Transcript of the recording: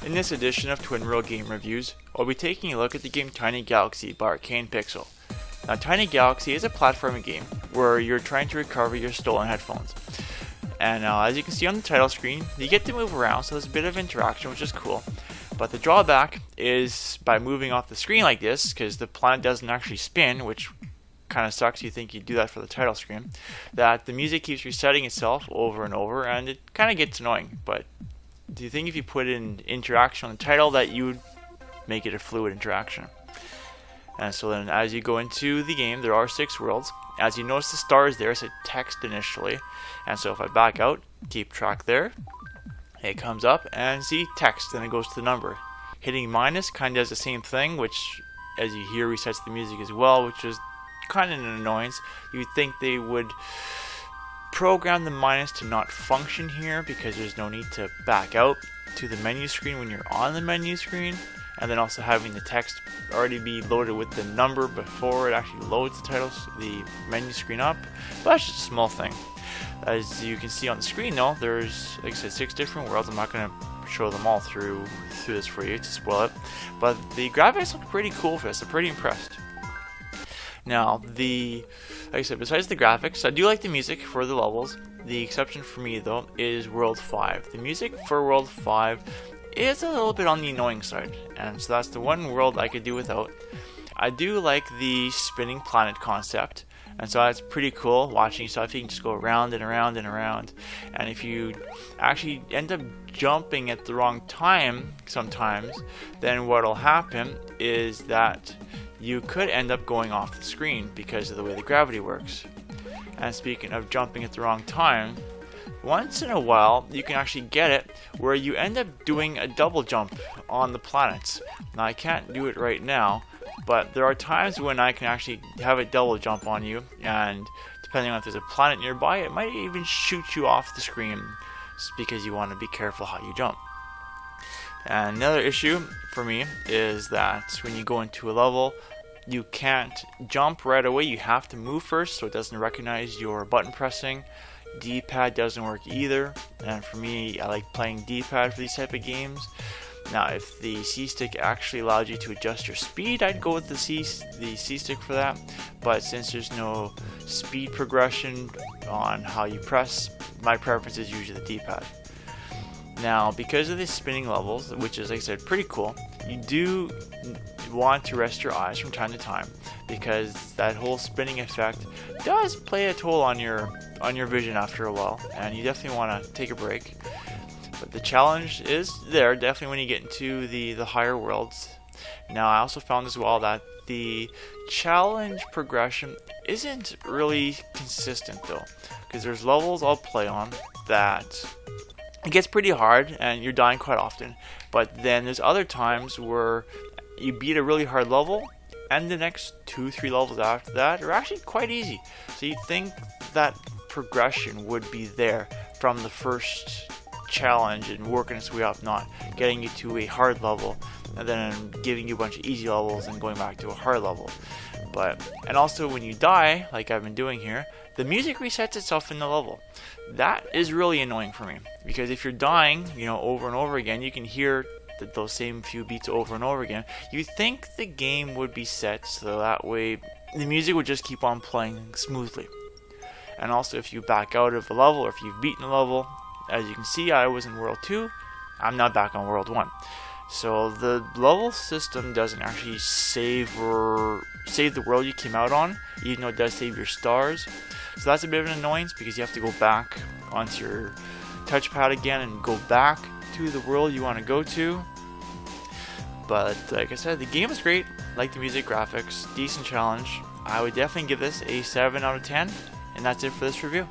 In this edition of Twin World Game Reviews, I'll be taking a look at the game Tiny Galaxy by Arcane. Now, Tiny Galaxy is a platforming game where you're trying to recover your stolen headphones. And as you can see on the title screen, you get to move around, so there's a bit of interaction, which is cool. But the drawback is by moving off the screen like this, because the planet doesn't actually spin, which kind of sucks. You think you'd do that for the title screen, that the music keeps resetting itself over and over, and it kind of gets annoying. But do you think if you put in interaction on the title that you would make it a fluid interaction? And so then as you go into the game, there are 6 worlds. As you notice, the stars there said text initially, and so if I back out, keep track there, it comes up and see text, and it goes to the number. Hitting minus kind of does the same thing, which as you hear resets the music as well, which is kind of an annoyance. You'd think they would program the minus to not function here, because there's no need to back out to the menu screen when you're on the menu screen, and then also having the text already be loaded with the number before it actually loads the menu screen up. But that's just a small thing. As you can see on the screen though, there's, like I said, 6 different worlds. I'm not going to show them all through this for you to spoil it, but the graphics look pretty cool for this. I'm pretty impressed. Now, like I said, besides the graphics, I do like the music for the levels. The exception for me, though, is World 5. The music for World 5 is a little bit on the annoying side, and so that's the one world I could do without. I do like the spinning planet concept, and so that's pretty cool watching stuff. You can just go around and around and around, and if you actually end up jumping at the wrong time sometimes, then what'll happen is that you could end up going off the screen because of the way the gravity works. And speaking of jumping at the wrong time, once in a while you can actually get it where you end up doing a double jump on the planets. Now, I can't do it right now, but there are times when I can actually have a double jump on you, and depending on if there's a planet nearby, it might even shoot you off the screen because you want to be careful how you jump. And another issue for me is that when you go into a level, you can't jump right away. You have to move first, so it doesn't recognize your button pressing. D-pad doesn't work either, and for me, I like playing D-pad for these type of games. Now, if the C-stick actually allowed you to adjust your speed, I'd go with the C-stick for that. But since there's no speed progression on how you press, my preference is usually the D-pad. Now, because of the spinning levels, which is, like I said, pretty cool, you do want to rest your eyes from time to time, because that whole spinning effect does play a toll on your vision after a while, and you definitely want to take a break. But the challenge is there definitely when you get into the higher worlds. Now, I also found as well that the challenge progression isn't really consistent though, because there's levels I'll play on that it gets pretty hard and you're dying quite often, but then there's other times where you beat a really hard level and the next 2-3 levels after that are actually quite easy. So you'd think that progression would be there from the first challenge and working its way up, not getting you to a hard level and then giving you a bunch of easy levels and going back to a hard level. And also when you die, like I've been doing here, the music resets itself in the level. That is really annoying for me, because if you're dying, over and over again, you can hear those same few beats over and over again. You think the game would be set so that way the music would just keep on playing smoothly. And also, if you back out of a level, or if you've beaten a level, as you can see, I was in World 2, I'm now back on World 1. So the level system doesn't actually save the world you came out on, even though it does save your stars. So that's a bit of an annoyance, because you have to go back onto your touchpad again and go back to the world you want to go to. But like I said, the game is great. Like the music, graphics, decent challenge. I would definitely give this a 7 out of 10, and that's it for this review.